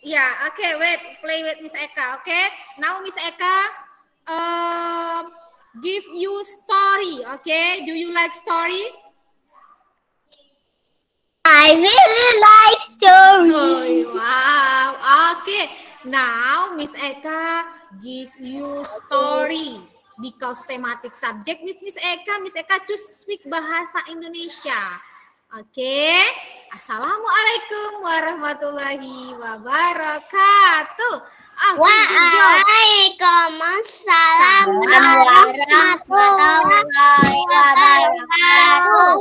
Yeah, okay, wait, play with Miss Eka, okay? Now Miss Eka, give you story, okay? Do you like story? I really like story. Oh, wow, okay. Now Miss Eka give you story. Because thematic subject with Miss Eka choose speak bahasa Indonesia. Oke, Assalamualaikum warahmatullahi wabarakatuh. Oke, good job. Waalaikumsalam warahmatullahi wabarakatuh.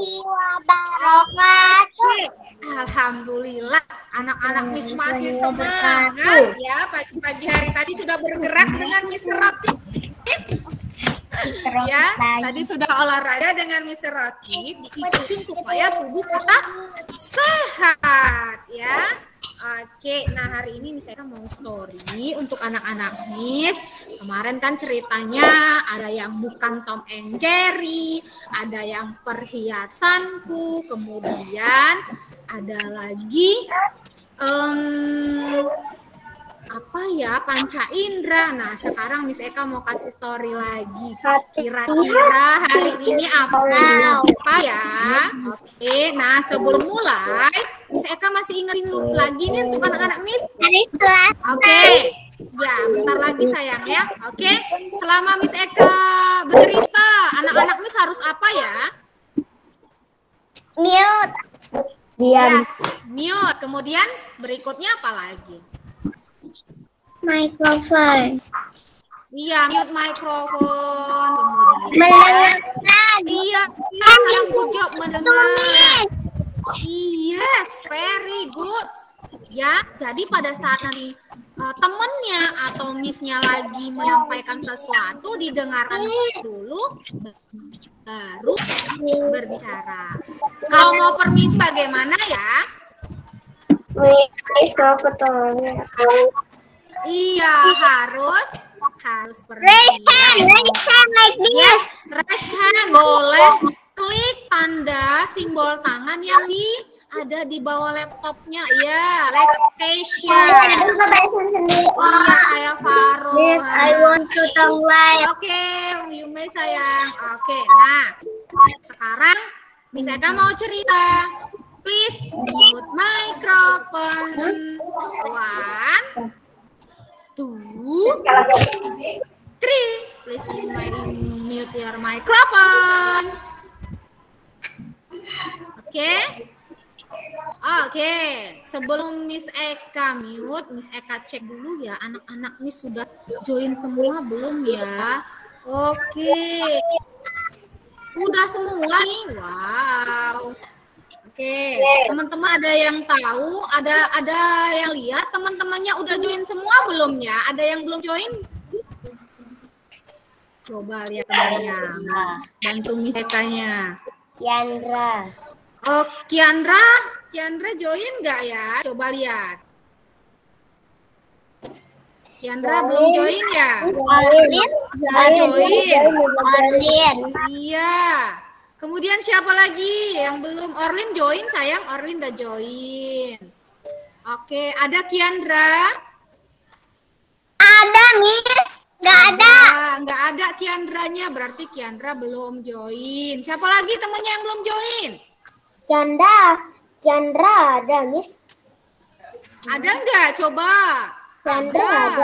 Alhamdulillah, anak-anak Miss masih semangat ya. Pagi-pagi hari tadi sudah bergerak dengan Miss Roti. Ya, tadi sudah olahraga dengan Mr. Rakib, diikutin supaya tubuh kita sehat ya. Oke, nah hari ini Miss Eka mau story untuk anak-anak Miss. Kemarin kan ceritanya ada yang bukan Tom and Jerry, ada yang perhiasanku, kemudian ada lagi apa ya, Panca Indra. Nah sekarang Miss Eka mau kasih story lagi. Kira-kira hari ini apa ya? Oke, nah sebelum mulai Miss Eka masih ingetin lagi nih untuk anak-anak Miss. Oke, ya bentar lagi sayang ya. Oke, selama Miss Eka bercerita, anak-anak Miss harus apa ya? Mute. Yes, mute. Kemudian berikutnya apa lagi? Mikrofon. Iya, mute mikrofon. Kemudian Mendengarkan. iya, salam ucap mendengar. Yes, very good. Ya, jadi pada saat nanti temennya atau missnya lagi menyampaikan sesuatu, didengarkan dulu, baru berbicara. Kalau mau permisi bagaimana ya? Iya, harus permisi. Raise hand like this. Yes, raise hand boleh. Klik tanda simbol tangan yang ada di bawah laptopnya. Ya, location. Iya, kayak Faro. Yes, I want to talk like. Oke, Yume sayang. Oke, nah sekarang Miss Eka mau cerita. Please mute microphone. 1, 2, 3. Please mute your microphone. Oke. Sebelum Miss Eka mute, Miss Eka cek dulu ya anak-anak Miss sudah join semua belum ya? Oke. Udah semua nih. Wow. Oke, teman-teman ada yang tahu, ada yang lihat teman-temannya udah join semua belum ya? Ada yang belum join? Coba lihat temannya, bantu Miss Eka-nya. Kiandra. Oh, Kiandra join nggak ya? Coba lihat. Kiandra belum join ya? Orlin. Iya. Kemudian siapa lagi yang belum? Orlin join sayang, Orlin udah join. Oke, ada Kiandra? Ada, Miss. Nggak ada Kiandranya, berarti Kiandra belum join. Siapa lagi temennya yang belum join? Chandra ada, Miss. Ada nggak? Coba. Chandra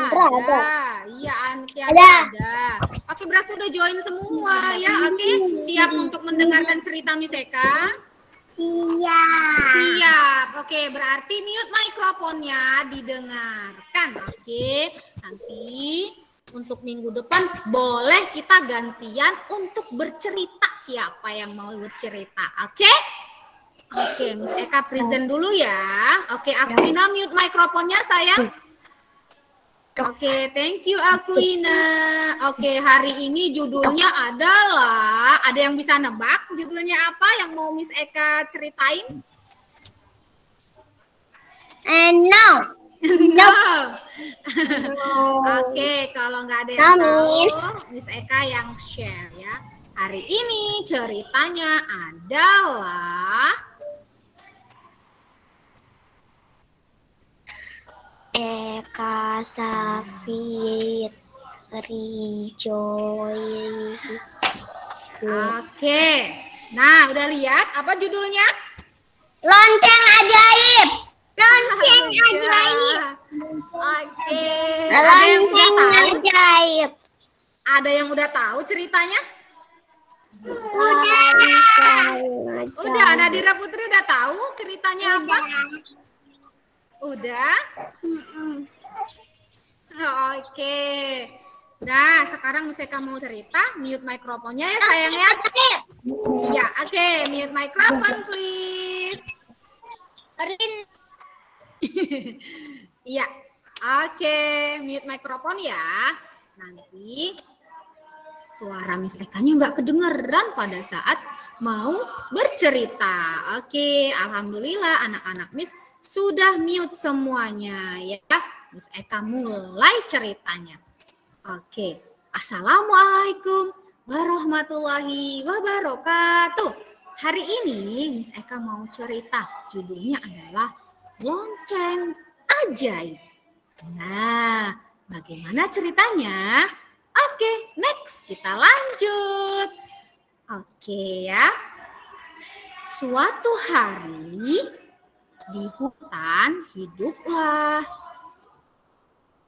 ada. Iya, Kiandra ada. Oke, berarti udah join semua ya. Oke, siap untuk mendengarkan cerita Miss Eka? Siap. Oke, berarti mute mikrofonnya, didengarkan. Oke, nanti untuk minggu depan boleh kita gantian untuk bercerita. Siapa yang mau bercerita? Oke? Oke, Miss Eka present dulu ya. Oke, Aquina mute mikrofonnya sayang. Oke, thank you Aquina. Oke, hari ini judulnya adalah, ada yang bisa nebak judulnya apa yang mau Miss Eka ceritain? No. Oke, kalau nggak ada yang tahu, Miss Eka yang share ya. Hari ini ceritanya adalah Eka, Safit, Rijoy. Oke. Nah, udah lihat apa judulnya? Lonceng ajaib. Lonceng Udah. ajaib. Oke. Ada yang udah Lonceng tahu? ajaib. Ada yang udah tahu ceritanya? Udah, Nadira Putri udah tahu ceritanya apa? Udah? Oke. Nah, sekarang Miss Eka mau cerita, mute mikrofonnya ya sayang ya. Iya, oke, mute mikrofon please. Iya, oke, mute mikrofon ya. Nanti suara Miss Eka-nya nggak kedengeran pada saat mau bercerita. Oke, alhamdulillah anak-anak Miss sudah mute semuanya ya. Miss Eka mulai ceritanya. Oke, assalamualaikum warahmatullahi wabarakatuh. Hari ini Miss Eka mau cerita, judulnya adalah Lonceng Ajaib. Nah, bagaimana ceritanya? Oke, next kita lanjut. Oke ya. Suatu hari di hutan hiduplah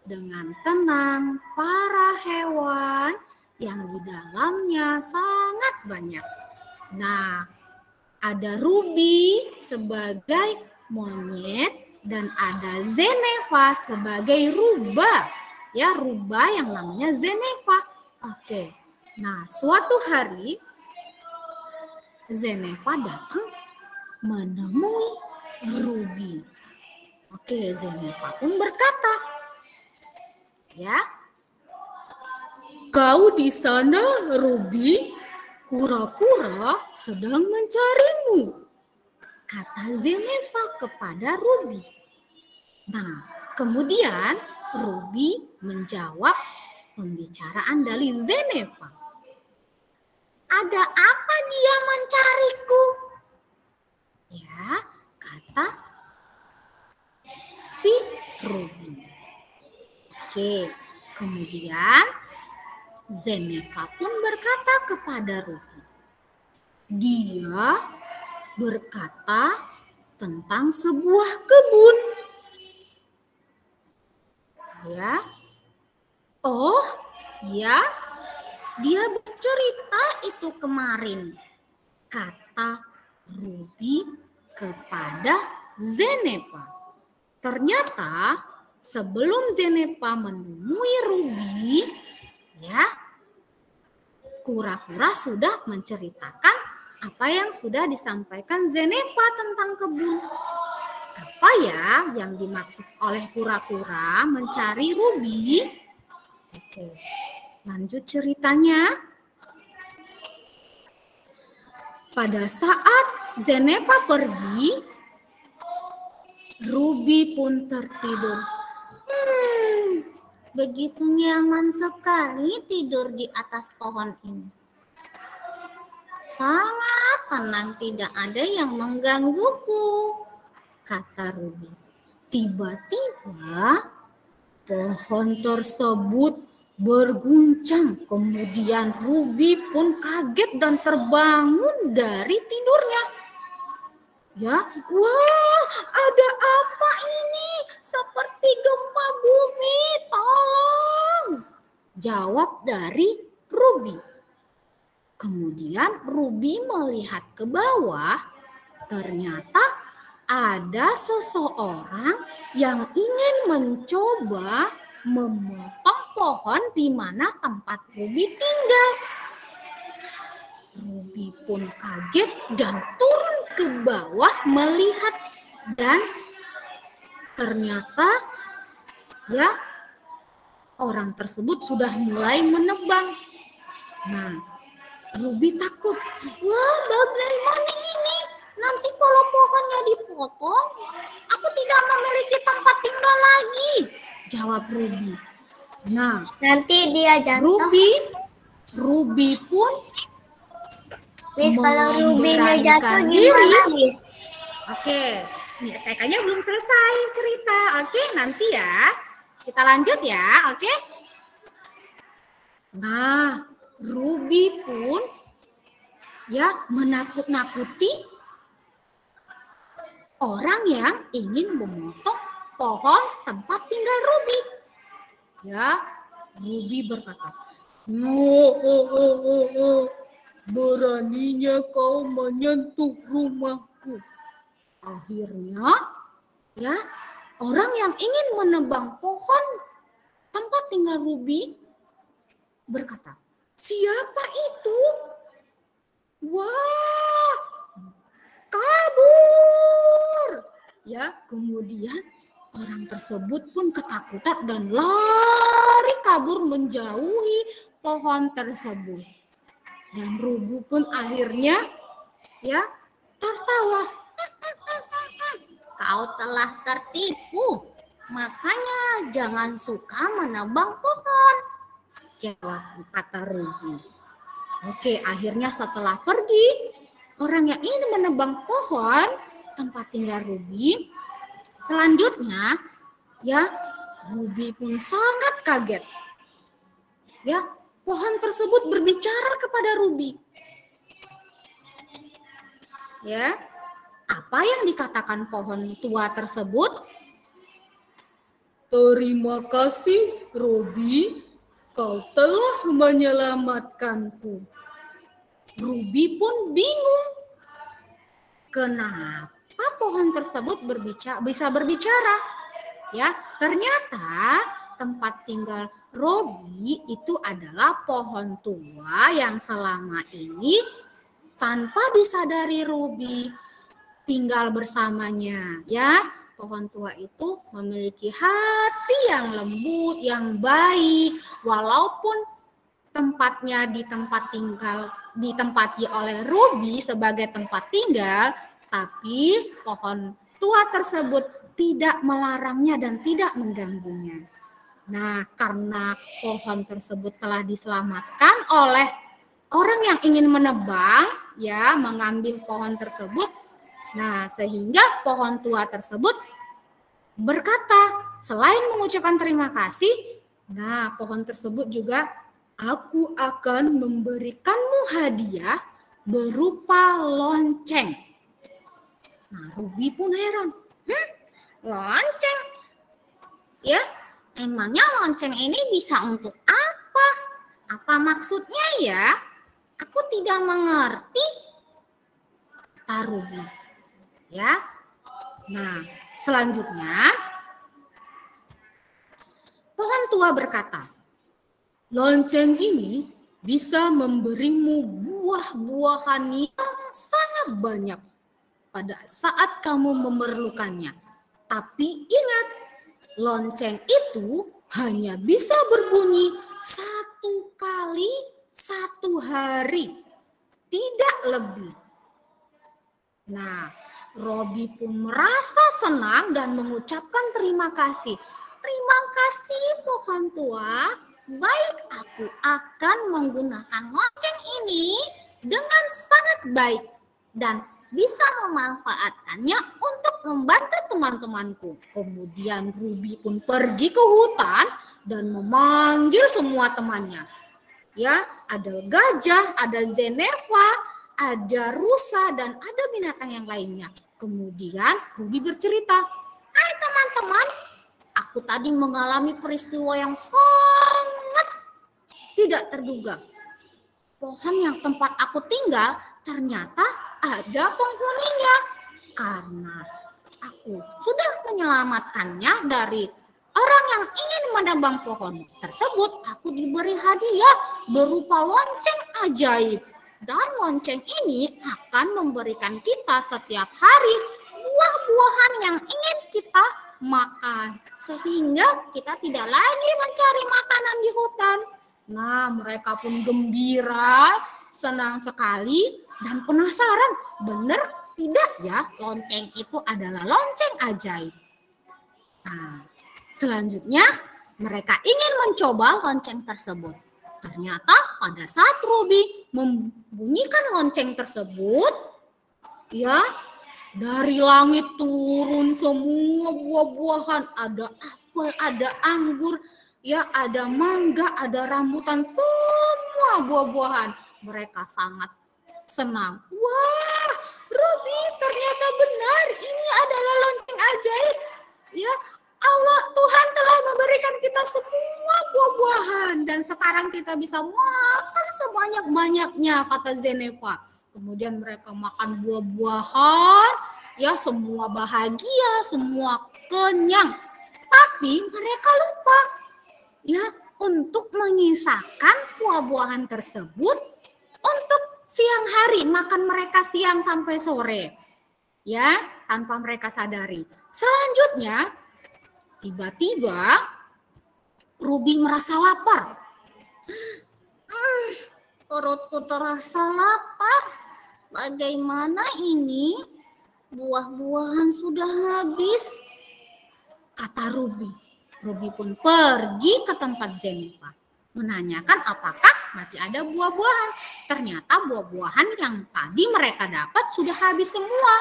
dengan tenang para hewan yang di dalamnya sangat banyak. Nah, ada Ruby sebagai monyet dan ada Zeneva sebagai rubah. Ya, rubah yang namanya Zeneva. Oke. Nah, suatu hari Zeneva datang menemui Ruby. Oke, Zeneva pun berkata, ya, kau di sana, Ruby, kura-kura sedang mencarimu, kata Zeneva kepada Ruby. Nah, kemudian Ruby menjawab pembicaraan dari Zeneva. Ada apa dia mencariku? Ya, kata si Ruby. Oke, kemudian Zeneva pun berkata kepada Ruby. Dia berkata tentang sebuah kebun. Ya. Oh, ya. Dia bercerita itu kemarin, kata Ruby kepada Zeneva. Ternyata sebelum Zeneva menemui Ruby, ya, kura-kura sudah menceritakan apa yang sudah disampaikan Zeneva tentang kebun. Apa ya yang dimaksud oleh kura-kura mencari Ruby? Oke, lanjut ceritanya. Pada saat Zeneva pergi, Ruby pun tertidur. Begitu nyaman sekali tidur di atas pohon ini. Sangat tenang, tidak ada yang menggangguku, kata Ruby. Tiba-tiba pohon tersebut berguncang. Kemudian Ruby pun kaget dan terbangun dari tidurnya. Ya, wah, ada apa ini? Seperti gempa bumi, tolong! Jawab dari Ruby. Kemudian Ruby melihat ke bawah, ternyata ada seseorang yang ingin mencoba memotong pohon di mana tempat Ruby tinggal. Ruby pun kaget dan turun ke bawah melihat, dan ternyata ya orang tersebut sudah mulai menebang. Nah, Ruby takut. Wah, bagaimana ini? Nanti kalau pohonnya dipotong, aku tidak memiliki tempat tinggal lagi, jawab Ruby. Nah, Nanti dia jatuh. Ruby pun Miss, kalau Ruby-nya jatuh gimana, Miss? Oke, saya kayaknya belum selesai cerita. Oke, nanti ya. Kita lanjut ya, oke? Nah, Ruby pun ya menakut-nakuti orang yang ingin memotong pohon tempat tinggal Ruby. Ya, Ruby berkata, beraninya kau menyentuh rumahku. Akhirnya, ya, orang yang ingin menebang pohon tempat tinggal Ruby berkata, siapa itu? Wah, kabur. Ya, kemudian orang tersebut pun ketakutan dan lari kabur menjauhi pohon tersebut. Dan Ruby pun akhirnya ya tertawa. Kau telah tertipu, makanya jangan suka menebang pohon, jawab kata Ruby. Oke, akhirnya setelah pergi, orang yang ingin menebang pohon tempat tinggal Ruby, selanjutnya ya Ruby pun sangat kaget. Ya, pohon tersebut berbicara kepada Ruby. Ya, apa yang dikatakan pohon tua tersebut? Terima kasih, Ruby. Kau telah menyelamatkanku. Ruby pun bingung. Kenapa pohon tersebut bisa berbicara? Ya, ternyata tempat tinggal Ruby itu adalah pohon tua yang selama ini tanpa disadari Ruby tinggal bersamanya. Ya, pohon tua itu memiliki hati yang lembut, yang baik, walaupun tempatnya ditempati oleh Ruby sebagai tempat tinggal, tapi pohon tua tersebut tidak melarangnya dan tidak mengganggunya. Nah, karena pohon tersebut telah diselamatkan oleh orang yang ingin menebang, ya, mengambil pohon tersebut. Nah, sehingga pohon tua tersebut berkata, selain mengucapkan terima kasih, nah, pohon tersebut juga, aku akan memberikanmu hadiah berupa lonceng. Nah, Ruby pun heran. Lonceng? Ya, emangnya lonceng ini bisa untuk apa? Apa maksudnya ya? Aku tidak mengerti, kata Ruby. Ya. Nah, selanjutnya pohon tua berkata, lonceng ini bisa memberimu buah-buahan yang sangat banyak pada saat kamu memerlukannya. Tapi ingat, lonceng itu hanya bisa berbunyi 1 kali 1 hari, tidak lebih. Nah, Ruby pun merasa senang dan mengucapkan terima kasih. Terima kasih pohon tua, baik, aku akan menggunakan lonceng ini dengan sangat baik dan bisa memanfaatkannya untuk membantu teman-temanku. Kemudian Ruby pun pergi ke hutan dan memanggil semua temannya. Ya, ada gajah, ada Zeneva, ada rusa, dan ada binatang yang lainnya. Kemudian Ruby bercerita, hai teman-teman, aku tadi mengalami peristiwa yang sangat tidak terduga. Pohon yang tempat aku tinggal ternyata ada penghuninya. Karena aku sudah menyelamatkannya dari orang yang ingin menebang pohon tersebut, aku diberi hadiah berupa lonceng ajaib. Dan lonceng ini akan memberikan kita setiap hari buah-buahan yang ingin kita makan. Sehingga kita tidak lagi mencari makanan di hutan. Nah, mereka pun gembira, senang sekali, dan penasaran, benar tidak ya lonceng itu adalah lonceng ajaib. Nah, selanjutnya mereka ingin mencoba lonceng tersebut. Ternyata pada saat Ruby membunyikan lonceng tersebut, ya, dari langit turun semua buah-buahan. Ada apel, ada anggur, ya ada mangga, ada rambutan, semua buah-buahan. Mereka sangat senang. Wah, Robi, ternyata benar, ini adalah lonceng ajaib. Ya, Allah Tuhan telah memberikan kita semua buah-buahan dan sekarang kita bisa makan sebanyak-banyaknya, kata Zeneva. Kemudian mereka makan buah-buahan, ya semua bahagia, semua kenyang. Tapi mereka lupa ya untuk menyisakan buah-buahan tersebut untuk siang hari, makan mereka siang sampai sore. Ya, tanpa mereka sadari. Selanjutnya, tiba-tiba Ruby merasa lapar. Perutku terasa lapar. Bagaimana ini? Buah-buahan sudah habis, kata Ruby. Ruby pun pergi ke tempat Zeneva, menanyakan apakah masih ada buah-buahan. Ternyata buah-buahan yang tadi mereka dapat sudah habis semua.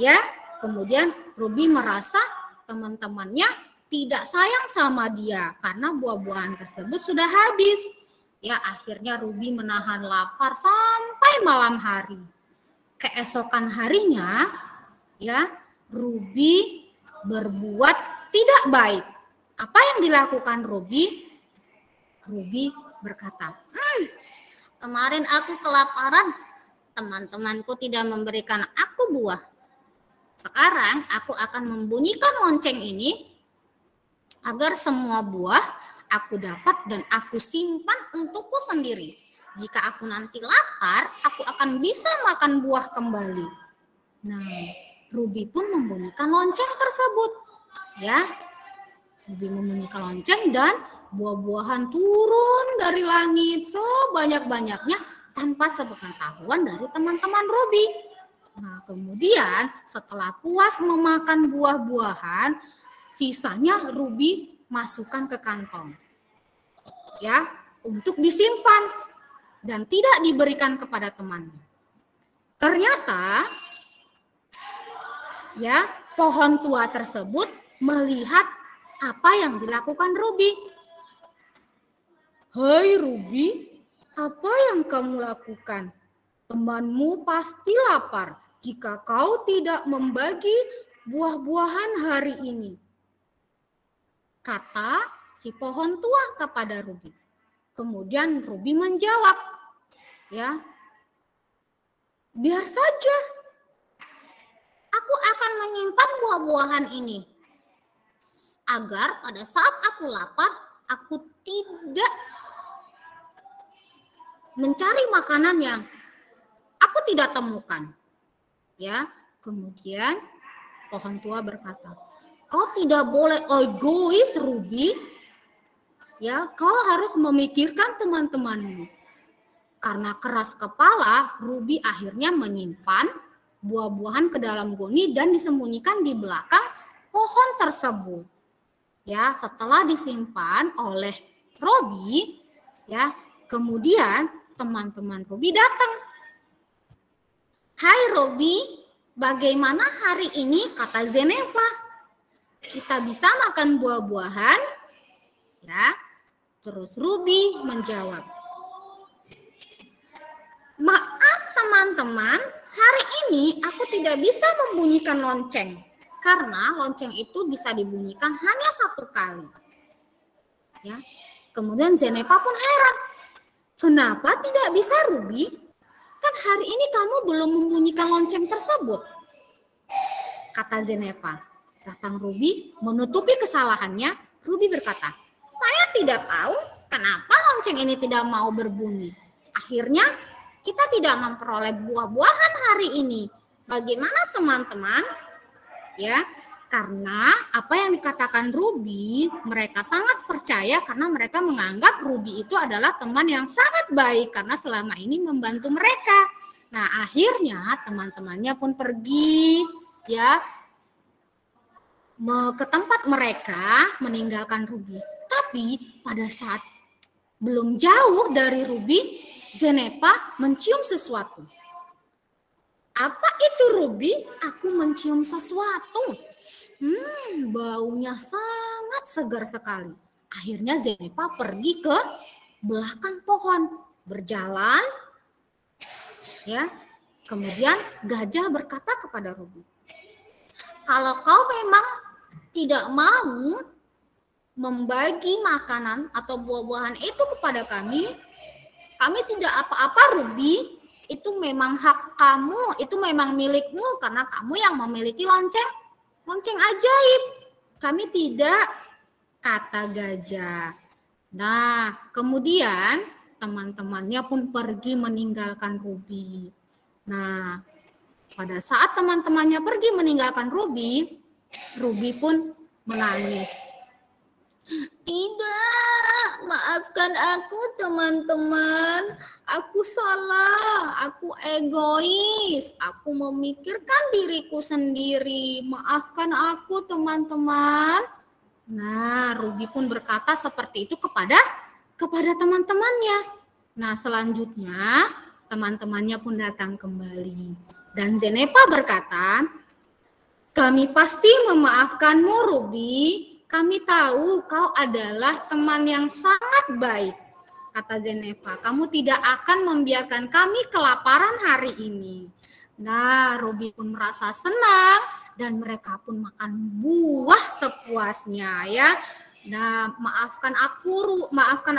Ya, kemudian Ruby merasa teman-temannya tidak sayang sama dia karena buah-buahan tersebut sudah habis. Ya, akhirnya Ruby menahan lapar sampai malam hari. Keesokan harinya, ya, Ruby berbuat tidak baik. Apa yang dilakukan Ruby? Ruby berkata, kemarin aku kelaparan, teman-temanku tidak memberikan aku buah. Sekarang aku akan membunyikan lonceng ini agar semua buah aku dapat dan aku simpan untukku sendiri. Jika aku nanti lapar, aku akan bisa makan buah kembali. Nah, Ruby pun membunyikan lonceng tersebut. Ya, Ruby membunyikan lonceng dan buah-buahan turun dari langit sebanyak-banyaknya tanpa sepengetahuan dari teman-teman Ruby. Nah, kemudian setelah puas memakan buah-buahan, sisanya Ruby masukkan ke kantong. Ya, untuk disimpan dan tidak diberikan kepada temannya. Ternyata ya, pohon tua tersebut melihat apa yang dilakukan Ruby. Hai Ruby, apa yang kamu lakukan? Temanmu pasti lapar jika kau tidak membagi buah-buahan hari ini, kata si pohon tua kepada Ruby. Kemudian Ruby menjawab, ya, biar saja. Aku akan menyimpan buah-buahan ini agar pada saat aku lapar, aku tidak mencari makanan yang aku tidak temukan. Ya, kemudian pohon tua berkata, kau tidak boleh egois, Ruby. Ya, kau harus memikirkan teman-temanmu. Karena keras kepala, Ruby akhirnya menyimpan buah-buahan ke dalam goni dan disembunyikan di belakang pohon tersebut. Ya, setelah disimpan oleh Ruby, ya, kemudian teman-teman Ruby datang. Hai Ruby, bagaimana hari ini, kata Zeneva? Kita bisa makan buah-buahan? Ya, terus Ruby menjawab, maaf teman-teman, hari ini aku tidak bisa membunyikan lonceng. Karena lonceng itu bisa dibunyikan hanya satu kali. Ya, kemudian Zeneva pun heran. Kenapa tidak bisa Ruby? Kan hari ini kamu belum membunyikan lonceng tersebut, kata Zeneva. Datang Ruby menutupi kesalahannya. Ruby berkata, saya tidak tahu kenapa lonceng ini tidak mau berbunyi. Akhirnya kita tidak memperoleh buah-buahan hari ini. Bagaimana teman-teman? Ya, karena apa yang dikatakan Ruby, mereka sangat percaya karena mereka menganggap Ruby itu adalah teman yang sangat baik karena selama ini membantu mereka. Nah, akhirnya teman-temannya pun pergi ya ke tempat mereka meninggalkan Ruby. Tapi pada saat belum jauh dari Ruby, Zeneva mencium sesuatu. Apa itu Ruby? Aku mencium sesuatu. Baunya sangat sangat segar sekali. Akhirnya Zenepa pergi ke belakang pohon, berjalan, ya. Kemudian gajah berkata kepada Ruby, kalau kau memang tidak mau membagi makanan atau buah-buahan itu kepada kami tidak apa-apa Ruby. Itu memang hak kamu, itu memang milikmu karena kamu yang memiliki lonceng ajaib. Kami tidak, kata gajah. Nah, kemudian teman-temannya pun pergi meninggalkan Ruby. Nah, pada saat teman-temannya pergi meninggalkan Ruby, Ruby pun menangis. Tidak, maafkan aku teman-teman. Aku salah, aku egois. Aku memikirkan diriku sendiri. Maafkan aku teman-teman. Nah, Ruby pun berkata seperti itu kepada teman-temannya. Nah, selanjutnya teman-temannya pun datang kembali. Dan Zenepa berkata, kami pasti memaafkanmu Ruby. Kami tahu kau adalah teman yang sangat baik, kata Zenepa. Kamu tidak akan membiarkan kami kelaparan hari ini. Nah, Ruby pun merasa senang dan mereka pun makan buah sepuasnya ya. Nah, maafkan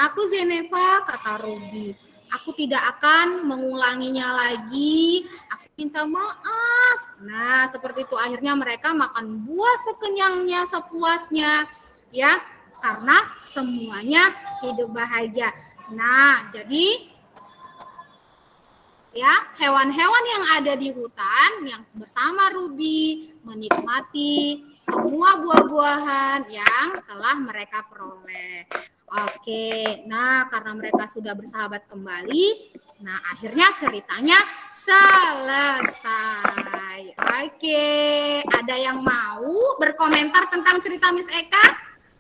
aku Zenepa, kata Ruby. Aku tidak akan mengulanginya lagi. Aku minta maaf. Nah, seperti itu akhirnya mereka makan buah sekenyangnya, sepuasnya, ya, karena semuanya hidup bahagia. Nah, jadi ya, hewan-hewan yang ada di hutan yang bersama Ruby menikmati semua buah-buahan yang telah mereka peroleh. Oke, nah karena mereka sudah bersahabat kembali, nah akhirnya ceritanya selesai. Oke, ada yang mau berkomentar tentang cerita Miss Eka?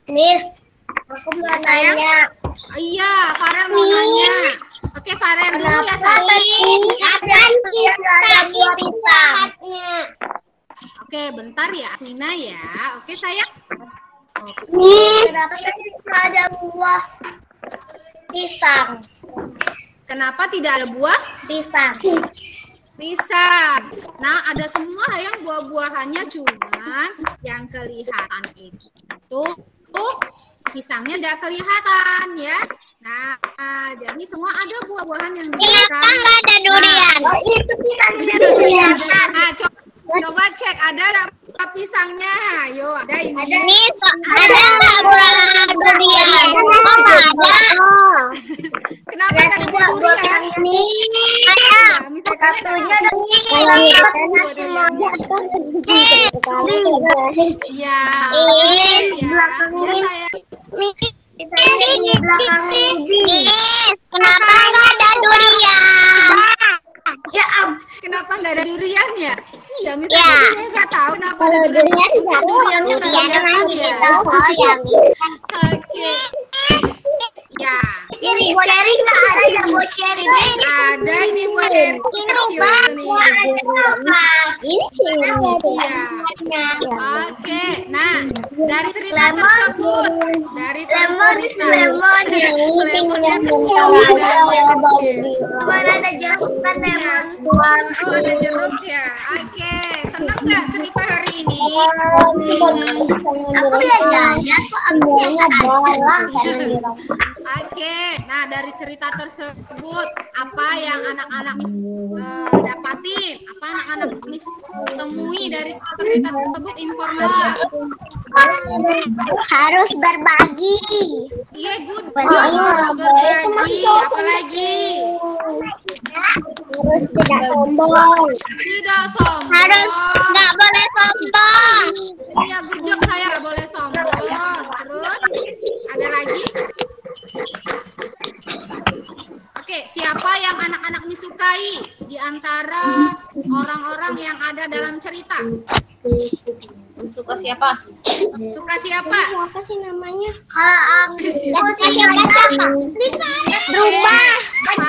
Miss, aku mau nanya. Iya, Farel mau nanya. Oke, Farel dulu ya sayang. Kapan ada buah pisangnya? Oke, bentar ya, Nina ya. Oke, sayang. Kenapa ada buah pisang? Kenapa tidak ada buah Pisang. pisang? Nah, ada semua yang buah-buahannya, cuman yang kelihatan itu pisangnya tidak kelihatan ya. Nah, jadi semua ada buah-buahan yang kelihatan. Nggak ada durian. Nah, Itu pisang durian. Nah, coba cek ada nggak pisangnya? Ayo, ada ini. Ada nggak buah durian? Ada. Kenapa nggak ada buah durian? Ada. Misalkan ya, Kenapa nggak ada durian? ya, kenapa nggak ada durian ya? Iya, misalnya saya nggak tahu kenapa ada durian. Duriannya nggak kelihatan ya. Oke. Ya. Ini buah ceri nggak ada ya buah ceri? Ada ini buah ceri kecil nih. Ini ceri. Iya. Oke. Nah, dari cerita tersebut, dari lemon yang kecil ada. Mana ada jeruk kan lemon? Oh, ada jeruk ya. Oke. Senang nggak cerita hari ini? Aku biasanya kok aku Oke, nah dari cerita tersebut apa yang anak-anak dapatin? Apa anak-anak temui dari cerita tersebut informasi? Harus berbagi. Iya, good. Harus berbagi. Apalagi? Harus tidak sombong. Tidak sombong. Harus nggak boleh sombong. Iya, good job, saya nggak boleh sombong. Terus ada lagi? Oke, siapa yang anak-anak disukai di antara orang-orang yang ada dalam cerita? Suka siapa? Suka siapa? Siapa sih namanya? Berubah. Ada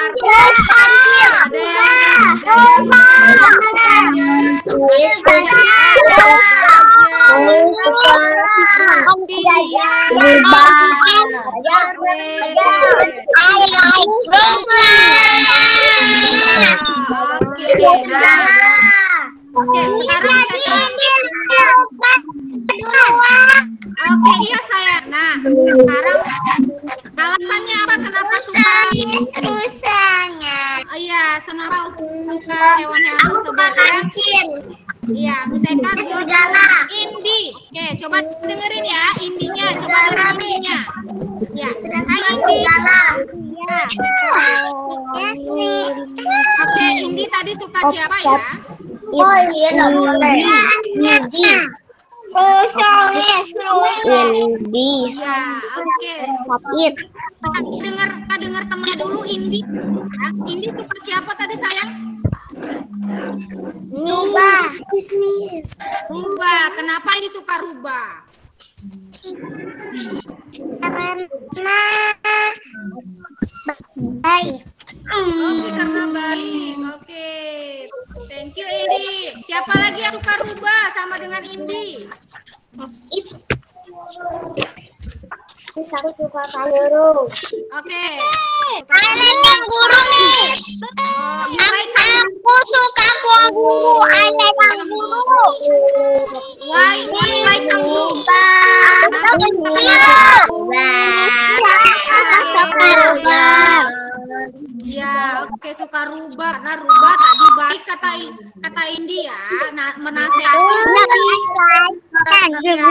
yang pilihan. Oke, sekarang Oke, iya sayang. Nah, sekarang alasannya apa? Kenapa suka? Rusanya. Oh, iya, kenapa suka hewan-hewan tersebut? Iya, misalkan Indi. Oke, coba dengerin ya Indinya. Coba dengerin Indinya. Ya, hai Indi. Oke, Indi tadi suka siapa ya? Oh iya, nggak boleh. Indi. Ya, oke. Kita dengar temennya dulu Indi. Ya, Indi suka siapa tadi sayang? Rubah. Kenapa ini suka rubah? Karena baik. Oke, karena baik. Oke. Thank you Indi. Siapa lagi yang suka rubah sama dengan Indi? Aku suka kanguru. Oke. Kanguru nih. Aku suka kanguru. Kanguru. Why like kanguru? Aku suka Ya, oke suka rubah. Nah, rubah tadi baik kata Indi ya. Nah, menasehati Indi. Ya,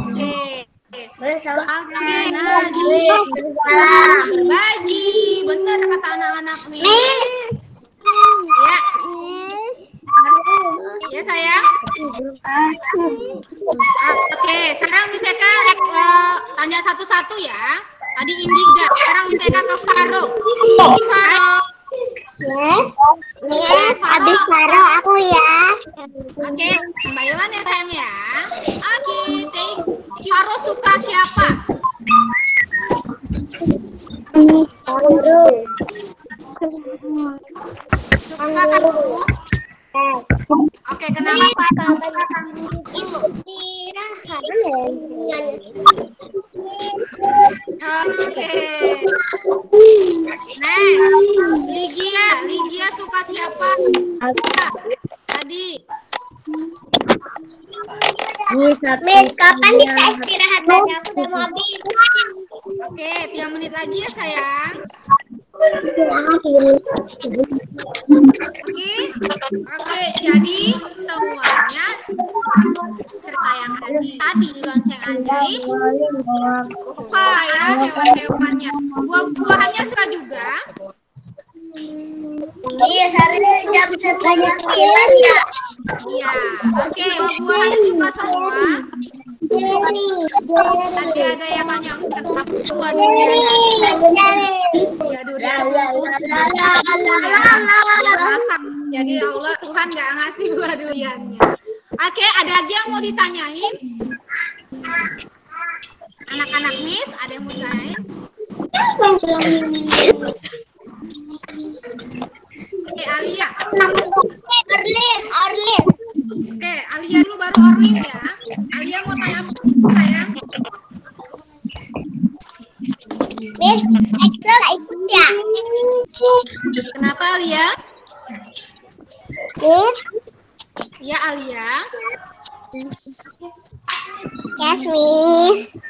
oke. Oke, nah gini. Berbagi, benar kata anak-anak nih. Ya. Ya sayang. Oke, sekarang misalkan cek tanya satu-satu ya. Tadi Indi udah. Sekarang misalkan ke Faro. Faro. Yes, habis Faro aku ya. Oke, Mbak Iwan ya sayang ya. Oke, thank you. Faro suka siapa? Kanguru. Suka kanguru? Oke, kenapa Faro suka kanguru? Oke. Next, Ligia suka siapa? Tadi. Miss, kapan kita istirahat lagi? Aku udah mau habis. Oke, 3 menit lagi ya sayang. Oke, jadi semuanya cerita yang tadi di lonceng ajaib. Apa ya hewan-hewannya? Buah-buahannya suka juga. Iya, hari ini jam 9 ya. Iya, oke, buah-buahannya juga semua. Nanti ada yang banyak buah durian. Ya durian masak. Jadi Allah Tuhan nggak ngasih buah duriannya. Oke, ada lagi yang mau ditanyain? Anak-anak Miss, ada yang mau ditanyain? Oke, Alia. Orlin. Oke, Alia dulu baru Orlin ya. Alia mau tanya apa sayang? Miss, Excel ikut ya? Kenapa Alia? Miss, Ya Alia. yes Miss.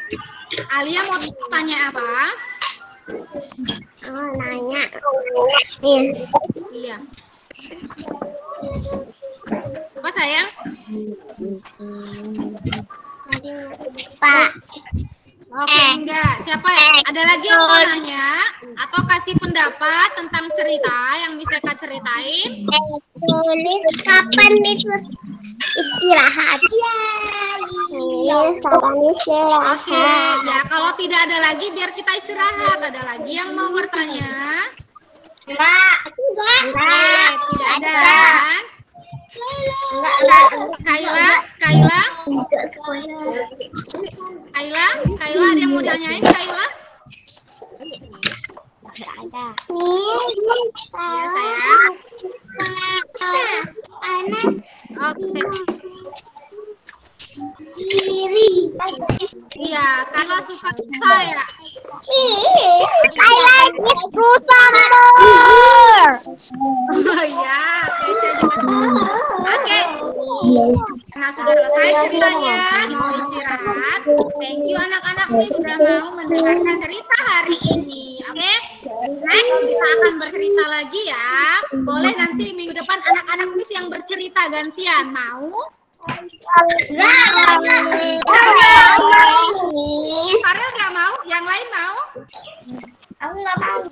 Alia mau tanya apa? Oh, nanya. Miss. Iya. Apa sayang? Pak. Oke, enggak. Siapa ya? Ada lagi yang mau nanya atau kasih pendapat tentang cerita yang bisa Kak ceritain? Tulis kapan Miss istirahat? Miss, kapan istirahat? Oke, ya kalau tidak ada lagi biar kita istirahat. Ada lagi yang mau bertanya? Enggak. Oke, tidak ada kan? Kaila, ada yang mau ditanyain Kaila? Ya sayang. Panas. Oke. Iya, Kayla suka saya. I like it Rusa more. Oh iya, Keisha juga. Oke. Nah, sudah selesai ceritanya. Mau istirahat. Thank you anak-anak Miss sudah mau mendengarkan cerita hari ini. Oke. Next kita akan bercerita lagi ya. Boleh nanti minggu depan anak-anak Miss yang bercerita gantian. Mau? Farel nggak mau? Yang lain mau? Aku nggak mau.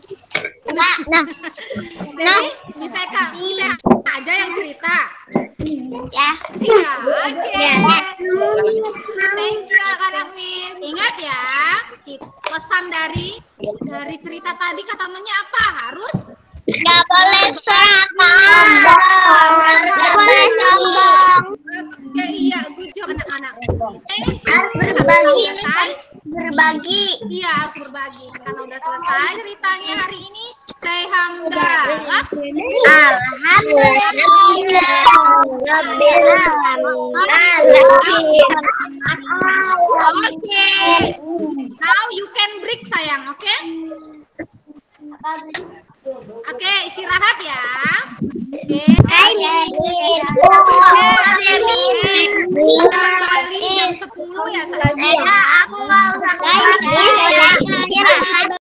Jadi bisa aja yang cerita. Ya. Iya, oke. Thank you anak-anak Miss. Ingat ya, pesan dari cerita tadi katanya apa? Harus Nggak boleh serakah. Nggak boleh sombong. Oke, iya, good job anak-anak. Harus berbagi. Berbagi. Iya, harus berbagi. Karena udah selesai ceritanya hari ini, saya hamdalah. Oke. Now you can break sayang, oke? Oke, istirahat ya. Oke. Kembali jam 10 ya sayang. Aku mau